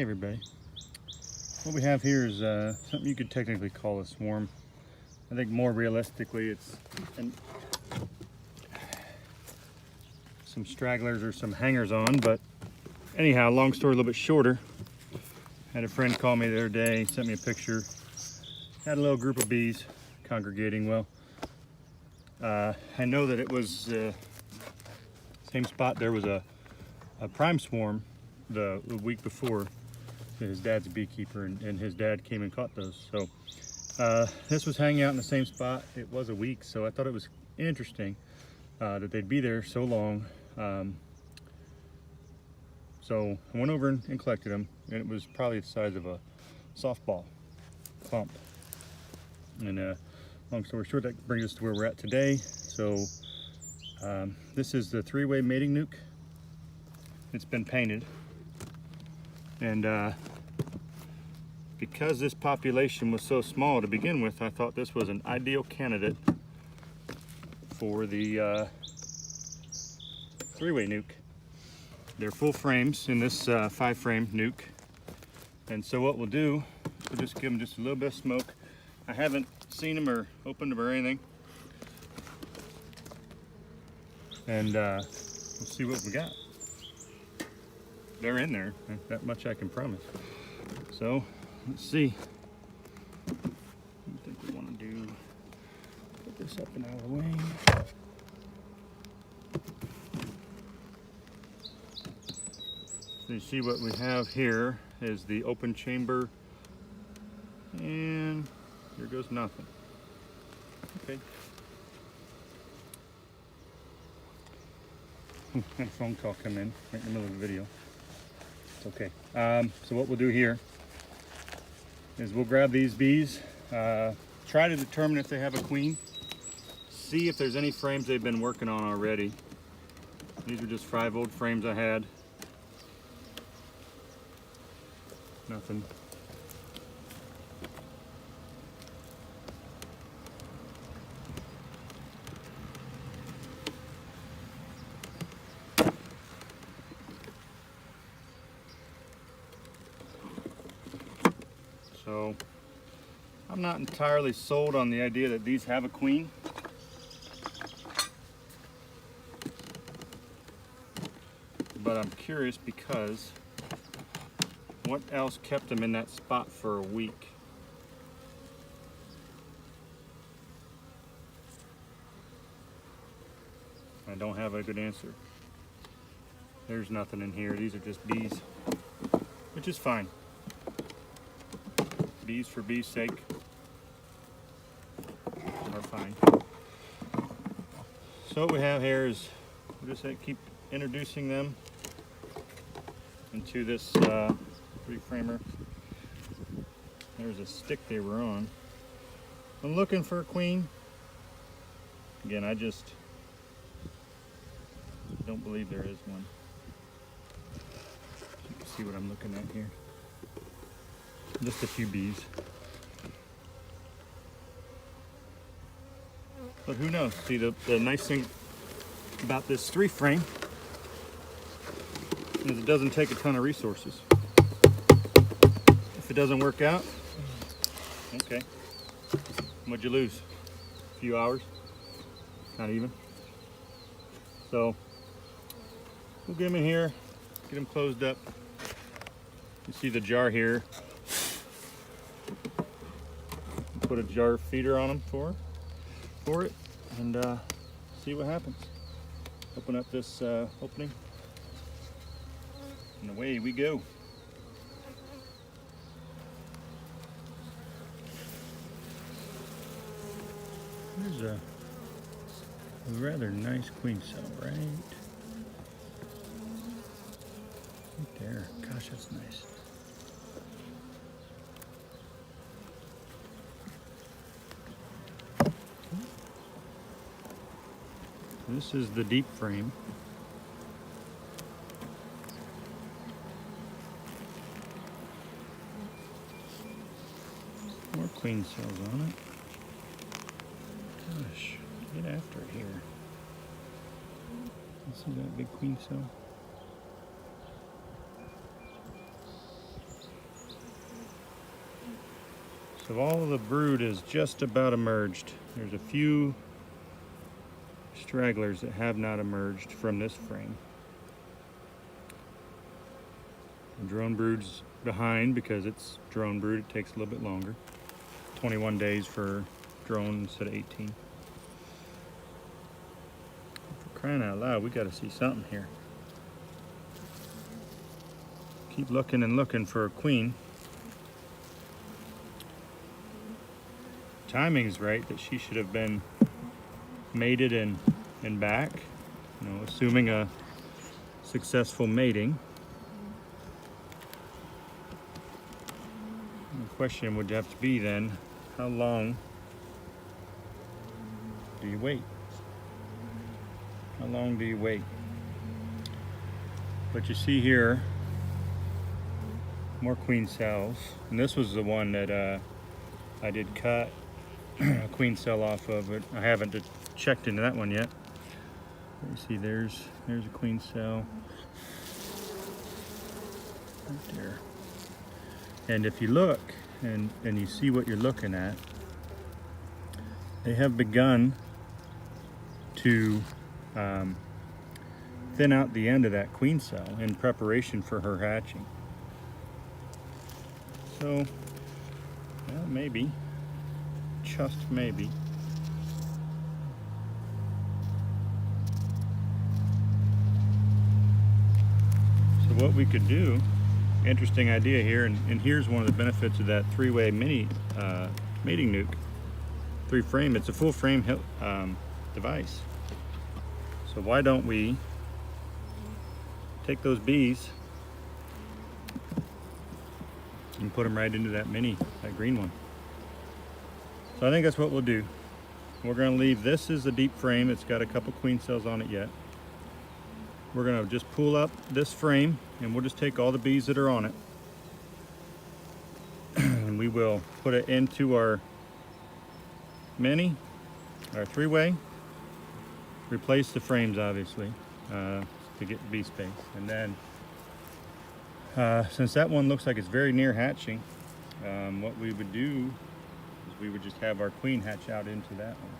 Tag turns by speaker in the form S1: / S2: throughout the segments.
S1: everybody. What we have here is something you could technically call a swarm. I think more realistically it's some stragglers or some hangers on, but anyhow, long story a little bit shorter. Had a friend call me the other day, sent me a picture. Had a little group of bees congregating. Well, I know that it was same spot. There was a prime swarm the week before. His dad's a beekeeper, and his dad came and caught those. So this was hanging out in the same spot. It was a week, so I thought it was interesting that they'd be there so long. So I went over and collected them, and it was probably the size of a softball clump. And long story short, that brings us to where we're at today. So this is the three-way mating nuke. It's been painted, and because this population was so small to begin with, I thought this was an ideal candidate for the three-way nuke. They're full frames in this 5-frame nuke, and so what we'll do, we'll just give them just a little bit of smoke. I haven't seen them or opened them or anything, and we'll see what we got. They're in there, that much I can promise. So let's see. I think we want to do, put this up and out of the way. So you see what we have here is the open chamber, and here goes nothing. Okay. Had a phone call come in right in the middle of the video. It's okay. So what we'll do here is we'll grab these bees, try to determine if they have a queen, see if there's any frames they've been working on already. These are just 5 old frames I had. Nothing. So I'm not entirely sold on the idea that these have a queen. But I'm curious because what else kept them in that spot for a week? I don't have a good answer. There's nothing in here. These are just bees, which is fine. Bees for bees' sake are fine. So what we have here is we'll just keep introducing them into this 3-framer. There's a stick they were on. I'm looking for a queen. Again, I just don't believe there is one. You can see what I'm looking at here. Just a few bees. But who knows? See, the nice thing about this 3-frame is it doesn't take a ton of resources. If it doesn't work out, okay. What'd you lose? A few hours? Not even. So we'll get them in here, get them closed up. You see the jar here. Put a jar feeder on them for it, and see what happens. Open up this opening, and away we go. There's a rather nice queen cell right there. Gosh, that's nice. This is the deep frame. More queen cells on it. Gosh, get after it here. You see that big queen cell? So all the brood is just about emerged. There's a few stragglers that have not emerged from this frame. The drone brood's behind because it's drone brood. It takes a little bit longer. 21 days for drone instead of 18. For crying out loud, we got to see something here. Keep looking and looking for a queen. Timing's right that she should have been mated and back, you know, assuming a successful mating. The question would have to be then, how long do you wait? How long do you wait? But you see here, more queen cells, and this was the one that I did cut a queen cell off of it. I haven't checked into that one yet. You see there's a queen cell right there. And if you look and you see what you're looking at, they have begun to thin out the end of that queen cell in preparation for her hatching. So, well, maybe, just maybe, so what we could do, interesting idea here, and here's one of the benefits of that three-way mini mating nuke, 3-frame. It's a full frame device. So why don't we take those bees and put them right into that green one. So I think that's what we'll do. We're gonna leave this as a deep frame. It's got a couple queen cells on it yet. We're gonna just pull up this frame and we'll just take all the bees that are on it and we will put it into our our 3-way, replace the frames obviously to get bee space. And then since that one looks like it's very near hatching, what we would do is we would just have our queen hatch out into that one.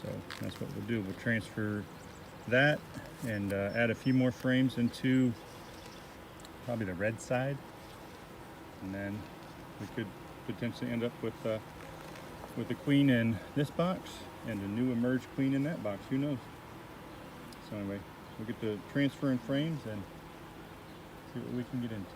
S1: So that's what we'll do. We'll transfer that and add a few more frames into probably the red side, and then we could potentially end up with the queen in this box and a new emerged queen in that box. Who knows? So anyway, we'll get to transferring frames and see what we can get into.